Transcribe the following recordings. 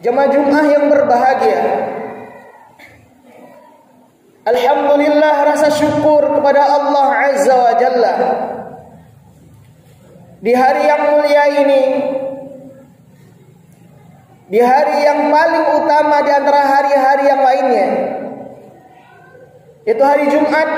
Jemaah Jumat yang berbahagia, alhamdulillah, rasa syukur kepada Allah Azza wa Jalla di hari yang mulia ini, di hari yang paling utama di antara hari-hari yang lainnya, itu hari Jumat,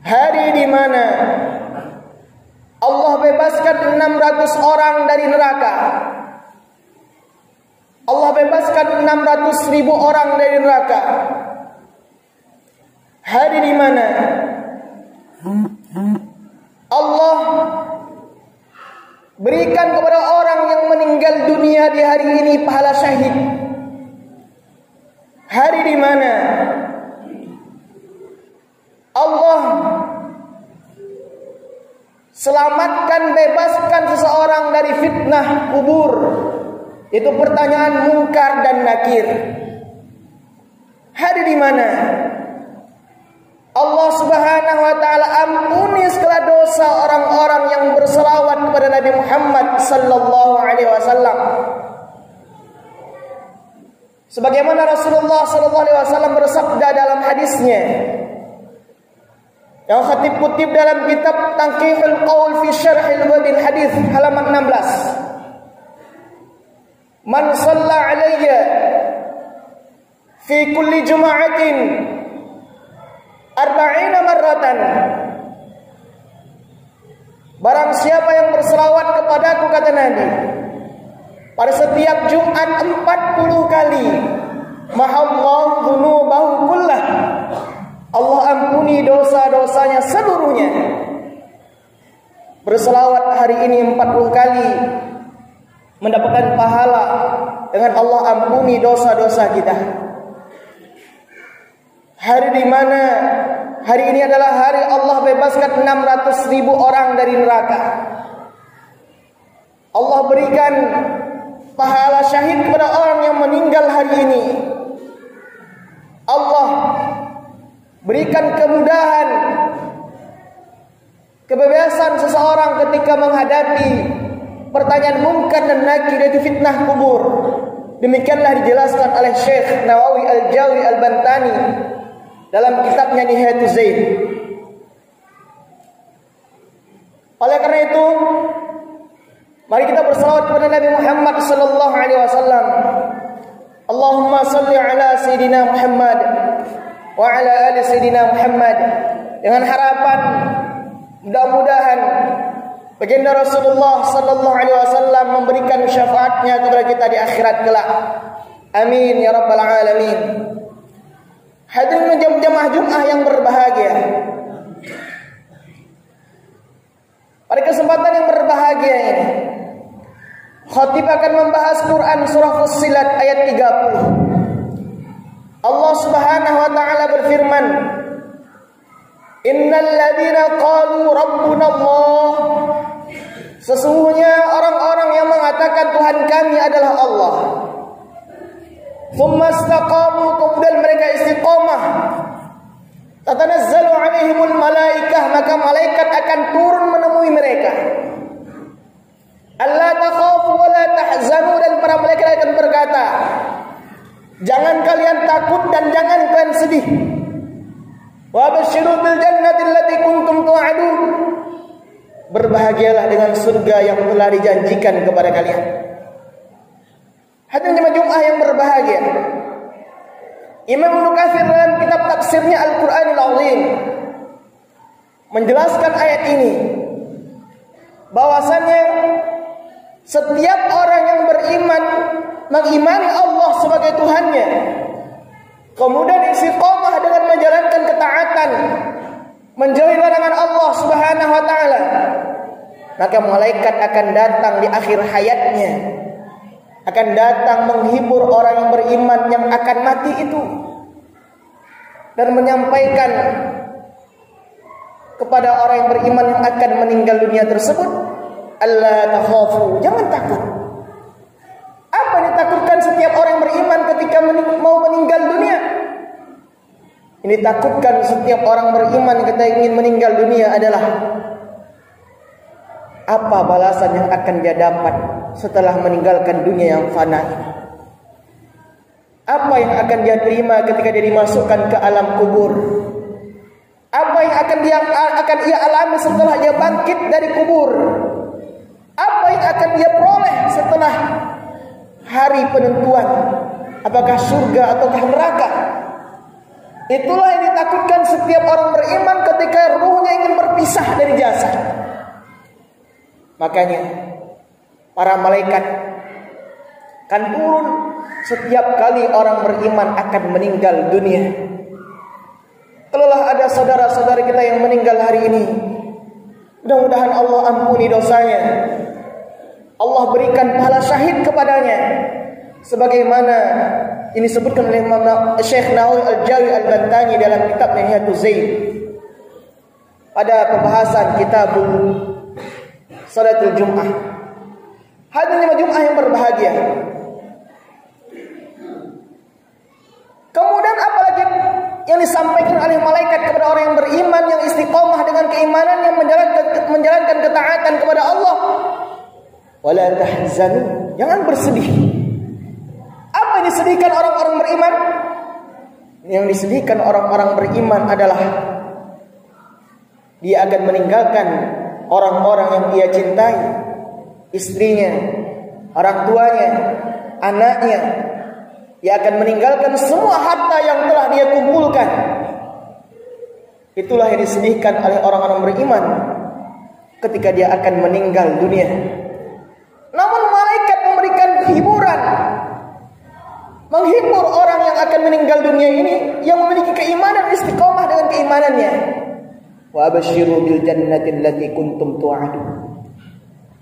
hari di mana Allah bebaskan 600 orang dari neraka. Allah bebaskan 600.000 orang dari neraka. Hari di mana Allah berikan kepada orang yang meninggal dunia di hari ini pahala syahid. Hari di mana Allah selamatkan, bebaskan seseorang dari fitnah kubur. Itu pertanyaan mungkar dan nakir. Hari di mana Allah Subhanahu wa taala ampuni segala dosa orang-orang yang berselawat kepada Nabi Muhammad sallallahu alaihi wasallam. Sebagaimana Rasulullah sallallahu alaihi wasallam bersabda dalam hadisnya yang khatib kutip dalam kitab Tanqihul Qaul fi Syarhil Wadil Hadis halaman 16. Man shalla alayya fi kulli jum'atin 40 marratan. Barang siapa yang berselawat kepadaku, kata Nabi, pada setiap Jumat 40 kali, mahallahu dzunubahu kullah, Allah ampuni dosa-dosanya seluruhnya. Berselawat hari ini 40 kali, mendapatkan pahala dengan Allah ampuni dosa-dosa kita. Hari di mana hari ini adalah hari Allah bebaskan 600.000 orang dari neraka. Allah berikan pahala syahid kepada orang yang meninggal hari ini. Allah berikan kemudahan, kebebasan seseorang ketika menghadapi pertanyaan mungkar dan nakir, yaitu fitnah kubur. Demikianlah dijelaskan oleh Syekh Nawawi Al-Jawi Al-Bantani dalam kitabnya Nihayatul Zaid. Oleh karena itu, mari kita berselawat kepada Nabi Muhammad sallallahu alaihi wasallam. Allahumma salli ala sayidina Muhammad wa ala ali sayidina Muhammad, dengan harapan mudah-mudahan baginda Rasulullah sallallahu alaihi wasallam memberikan syafaatnya kepada kita di akhirat kelak. Amin ya rabbal alamin. Hadirin jemaah Jumat yang berbahagia, pada kesempatan yang berbahagia ini, khatib akan membahas Quran surah Fussilat ayat 30. Allah Subhanahu wa taala berfirman, Innal ladzina qalu rabbuna Allah, sesungguhnya orang-orang yang mengatakan Tuhan kami adalah Allah, tsumma istaqamu, kemudian mereka istiqamah, tatanazzalu alaihimul malaikah, maka malaikat akan turun menemui mereka. Alla takhafu wa la tahzanu, dan para malaikat akan berkata, jangan kalian takut dan jangan kalian sedih. Wa basyiru bil jannati allati kuntum tu'adun, berbahagialah dengan surga yang telah dijanjikan kepada kalian. Hadirin jemaah Jumat yang berbahagia, Imam Ibnu Katsir dalam kitab tafsirnya Al-Qur'anul Azim menjelaskan ayat ini bahwasannya setiap orang yang beriman, mengimani Allah sebagai Tuhannya, kemudian istiqomah dengan menjalankan ketaatan, menjauhi larangan Allah Subhanahu wa taala, maka malaikat akan datang di akhir hayatnya, akan datang menghibur orang yang beriman yang akan mati itu, dan menyampaikan kepada orang yang beriman yang akan meninggal dunia tersebut, alla takhafu, jangan takut. Apa yang ditakutkan setiap orang yang beriman ketika mau meninggal dunia? Ini takutkan setiap orang beriman ketika ingin meninggal dunia adalah apa balasan yang akan dia dapat setelah meninggalkan dunia yang fana ini? Apa yang akan dia terima ketika dia dimasukkan ke alam kubur? Apa yang akan ia alami setelah dia bangkit dari kubur? Apa yang akan dia peroleh setelah hari penentuan? Apakah surga ataukah neraka? Itulah yang ditakutkan setiap orang beriman ketika ruhnya ingin berpisah dari jasad. Makanya para malaikat akan turun setiap kali orang beriman akan meninggal dunia. Kalaulah ada saudara-saudara kita yang meninggal hari ini, mudah-mudahan Allah ampuni dosanya, Allah berikan pahala syahid kepadanya, sebagaimana ini disebutkan oleh Imam Syekh Nawawi Al-Jawi Al-Bantani dalam kitab Nihayatul Zaid pada pembahasan kitabul Salatul Jum'ah. Hadirin Jum'ah yang berbahagia. Kemudian apalagi yang disampaikan oleh malaikat kepada orang yang beriman, yang istiqomah dengan keimanan, yang menjalankan ketaatan kepada Allah. Wala tahzanu, jangan bersedih. Apa yang disedihkan orang-orang beriman? Yang disedihkan orang-orang beriman adalah dia akan meninggalkan orang-orang yang dia cintai, istrinya, orang tuanya, anaknya. Dia akan meninggalkan semua harta yang telah dia kumpulkan. Itulah yang disedihkan oleh orang-orang beriman ketika dia akan meninggal dunia. Namun malaikat memberikan hiburan, menghibur orang yang akan meninggal dunia ini, yang memiliki keimanan, istiqomah dengan keimanannya. Wa abasyiru bil jannati allati kuntum tu'adun.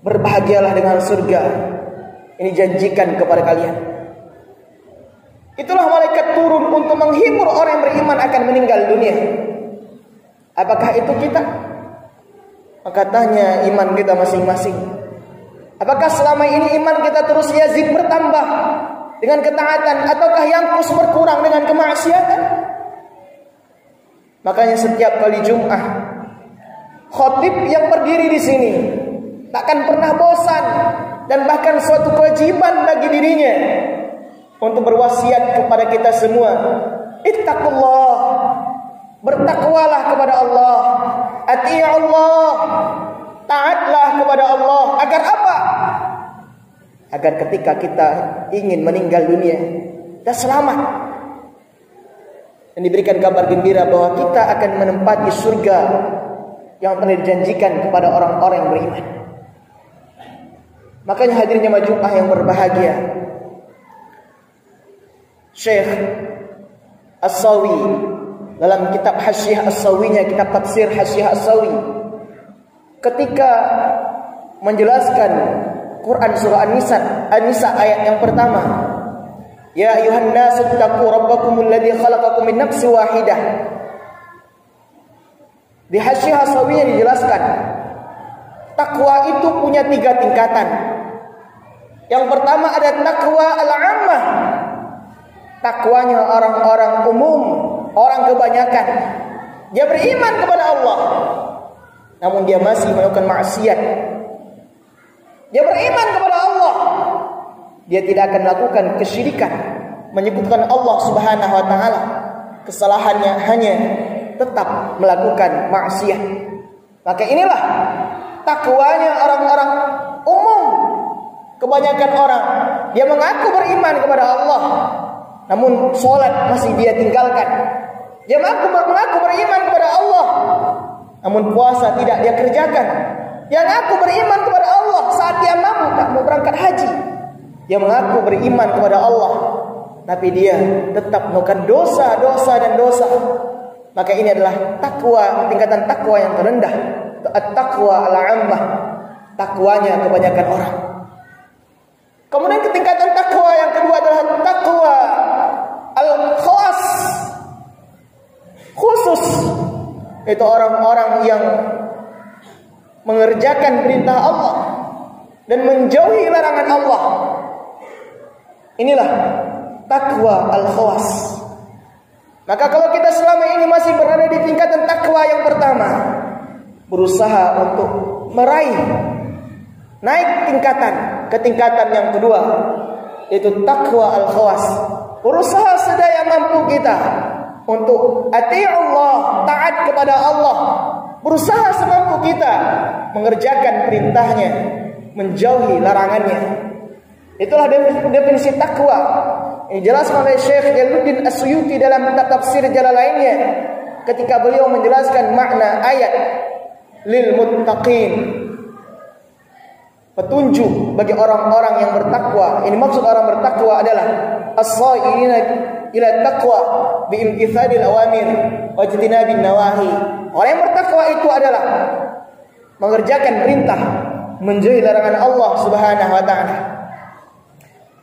Berbahagialah dengan surga ini janjikan kepada kalian. Itulah malaikat turun untuk menghibur orang yang beriman akan meninggal dunia. Apakah itu kita? Maka tanya iman kita masing-masing. Apakah selama ini iman kita terus yazid bertambah dengan ketaatan, ataukah yangkus berkurang dengan kemaksiatan? Makanya setiap kali Jum'ah, khatib yang berdiri di sini takkan pernah bosan, dan bahkan suatu kewajiban bagi dirinya untuk berwasiat kepada kita semua, ittaqullah, bertakwalah kepada Allah, ati'allah, taatlah kepada Allah. Agar apa? Agar ketika kita ingin meninggal dunia, kita selamat dan diberikan kabar gembira bahwa kita akan menempati surga yang telah dijanjikan kepada orang-orang yang beriman. Makanya hadirin jemaah Jumat yang berbahagia, Syekh As-Sawi dalam kitab Hasyiah As-Sawinya, kitab tafsir Hasyiah As-Sawi, ketika menjelaskan Quran surah An-Nisa ayat yang pertama, ya ayuhan nasu taqu rabbakumul ladzi khalaqakum min nafsin wahidah. Di Hasyiah As-Sawinya dijelaskan takwa itu punya 3 tingkatan. Yang pertama ada takwa al-ammah, takwanya orang-orang umum, orang kebanyakan. Dia beriman kepada Allah, namun dia masih melakukan maksiat. Dia beriman kepada Allah, dia tidak akan melakukan kesyirikan, menyebutkan Allah Subhanahu wa taala. Kesalahannya hanya tetap melakukan maksiat. Maka inilah takwanya orang-orang umum, kebanyakan orang. Dia mengaku beriman kepada Allah, namun sholat masih dia tinggalkan. Dia mengaku beriman kepada Allah, namun puasa tidak dia kerjakan. Dia mengaku beriman kepada Allah saat dia mampu tak mau berangkat haji. Dia mengaku beriman kepada Allah, tapi dia tetap melakukan dosa dan dosa. Maka ini adalah takwa, tingkatan takwa yang terendah. At-taqwa al-ammah, takwanya kebanyakan orang. Kemudian tingkatan takwa yang kedua adalah takwa al-khawas, khusus. Itu orang-orang yang mengerjakan perintah Allah dan menjauhi larangan Allah. Inilah takwa al-khawas. Maka kalau kita selama ini masih berada di tingkatan takwa yang pertama, berusaha untuk meraih naik tingkatan ke tingkatan yang kedua, yaitu takwa al-khawas. Berusaha sedaya mampu kita untuk ati'ullah, taat kepada Allah. Berusaha semampu kita mengerjakan perintahnya, menjauhi larangannya. Itulah definisi takwa. Ini jelaskan oleh Syekh Jalaluddin As-Suyuti dalam kitab tafsir Jalalainnya ketika beliau menjelaskan makna ayat lil muttaqin, petunjuk bagi orang-orang yang bertakwa. Ini maksud orang bertakwa adalah as-sairina ila taqwa bi imtithalil awamir wa ijtinabin nawahi. Orang yang bertakwa itu adalah mengerjakan perintah, menjauhi larangan Allah Subhanahu wa taala.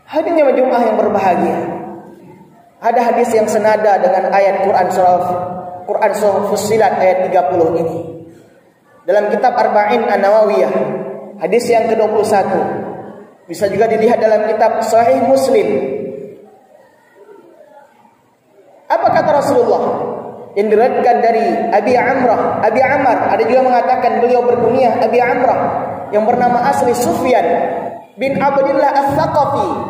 Hadirin jemaah yang berbahagia, ada hadis yang senada dengan ayat Quran surah Fussilat ayat 30 ini. Dalam kitab Arba'in An-Nawawiyah, hadis yang ke-21. Bisa juga dilihat dalam kitab Sahih Muslim. Apa kata Rasulullah? Yang diriwayatkan dari Abi Amr, ada juga mengatakan beliau berkunyah Abi Amrah, yang bernama asli Sufyan bin Abdullah As-Saqafi.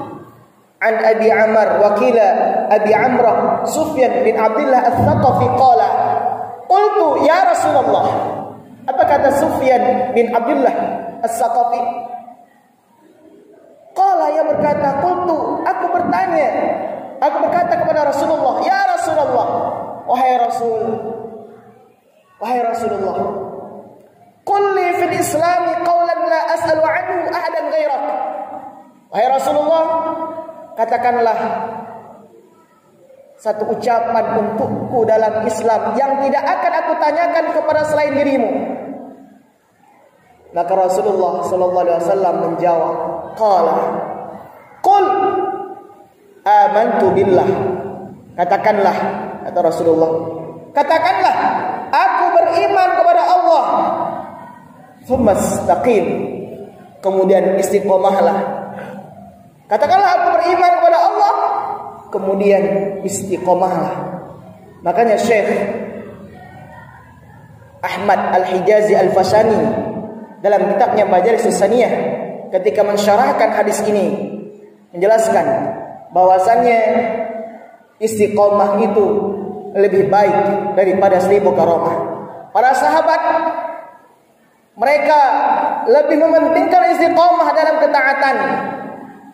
An Abi Amr wakila Abi Amrah Sufyan bin Abdullah As-Saqafi qala qultu ya Rasulullah. Apa kata Sufyan bin Abdullah As-Saqafi? Qala, ia berkata, qultu, aku berkata kepada Rasulullah, ya Rasulullah, wahai Rasulullah, qul li fil islami qawlan la as'alu anhu ahadan ghairak. Wahai Rasulullah, katakanlah satu ucapan untukku dalam Islam yang tidak akan aku tanyakan kepada selain dirimu. Maka Rasulullah sallallahu alaihi wasallam menjawab, qala qul amantu billah. Katakanlah, kata Rasulullah, katakanlah aku beriman kepada Allah. Tsumastaqim, kemudian istiqomahlah. Katakanlah aku beriman kepada Allah, kemudian istiqomahlah. Makanya Syekh Ahmad Al-Hijazi Al-Fasani dalam kitabnya Majalis Saniyah ketika mensyarahkan hadis ini menjelaskan bahwasannya istiqomah itu lebih baik daripada 1000 karomah. Para sahabat mereka lebih mementingkan istiqomah dalam ketaatan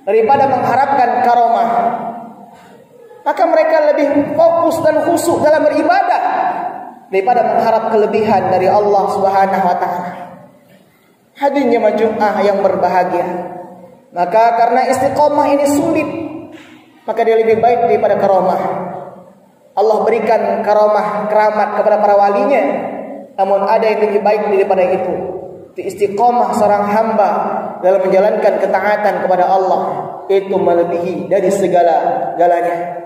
daripada mengharapkan karomah. Maka mereka lebih fokus dan khusyuk dalam beribadah daripada mengharap kelebihan dari Allah Subhanahu wa taala. Hadirin jemaah yang berbahagia, maka karena istiqomah ini sulit, maka dia lebih baik daripada karomah. Allah berikan karomah, keramat kepada para walinya, namun ada yang lebih baik daripada itu. Istiqomah seorang hamba dalam menjalankan ketaatan kepada Allah itu melebihi dari segala-galanya.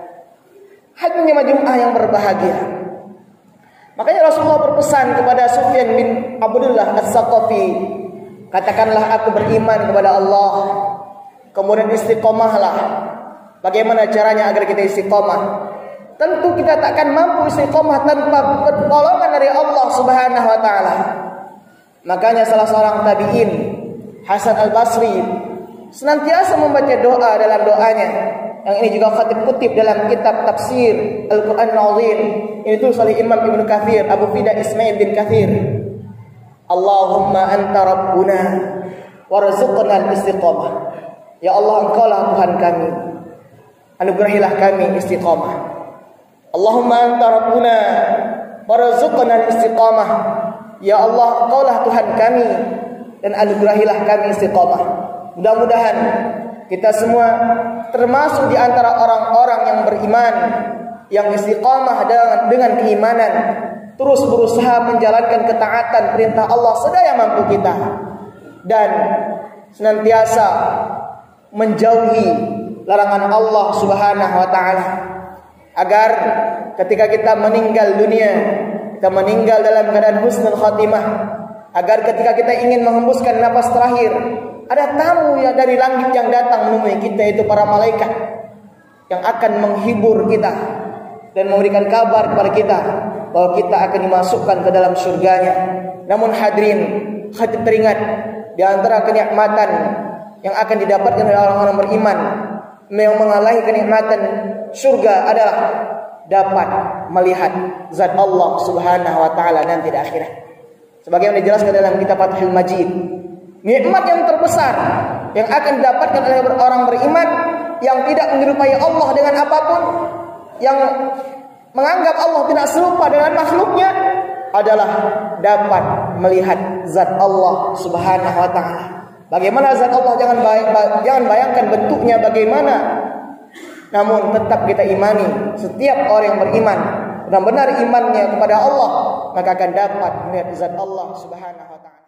Hadirin jemaah yang berbahagia, makanya Rasulullah berpesan kepada Sufyan bin Abdullah As-Saqafi, katakanlah aku beriman kepada Allah, kemudian istiqomahlah. Bagaimana caranya agar kita istiqomah? Tentu kita takkan mampu istiqomah tanpa pertolongan dari Allah Subhanahu wa taala. Makanya salah seorang tabi'in, Hasan Al-Basri, senantiasa membaca doa dalam doanya. Yang ini juga khatib kutip dalam kitab tafsir Al-Quran Al-Azim. Ini tulis oleh Imam Ibn Kathir, Abu Fida Ismail bin Kathir. Allahumma anta rabbuna warzuqna al-istiqamah. Ya Allah, engkaulah Tuhan kami, anugerahilah kami istiqamah. Allahumma anta rabbuna warzuqna al-istiqamah. Ya Allah, engkaulah Tuhan kami dan anugerahilah kami istiqamah. Mudah-mudahan kita semua termasuk di antara orang-orang yang beriman, yang istiqamah dengan keimanan, terus berusaha menjalankan ketaatan perintah Allah sedaya mampu kita, dan senantiasa menjauhi larangan Allah Subhanahu wa taala, agar ketika kita meninggal dunia, kita meninggal dalam keadaan husnul khatimah, agar ketika kita ingin menghembuskan nafas terakhir, ada tamu yang dari langit yang datang menemui kita, itu para malaikat yang akan menghibur kita dan memberikan kabar kepada kita bahwa kita akan dimasukkan ke dalam surganya. Namun hadirin, khatib teringat, di antara kenikmatan yang akan didapatkan oleh orang-orang beriman yang mengalahi kenikmatan surga adalah dapat melihat zat Allah Subhanahu wa taala nanti di akhirat. Sebagaimana dijelaskan dalam kitab Fathul Majid, nikmat yang terbesar yang akan didapatkan oleh orang beriman yang tidak menyerupai Allah dengan apapun, yang menganggap Allah tidak serupa dengan makhluknya, adalah dapat melihat zat Allah Subhanahu wa taala. Bagaimana zat Allah, jangan bayangkan bentuknya bagaimana, namun tetap kita imani. Setiap orang yang beriman benar-benar imannya kepada Allah, maka akan dapat melihat zat Allah Subhanahu wa taala.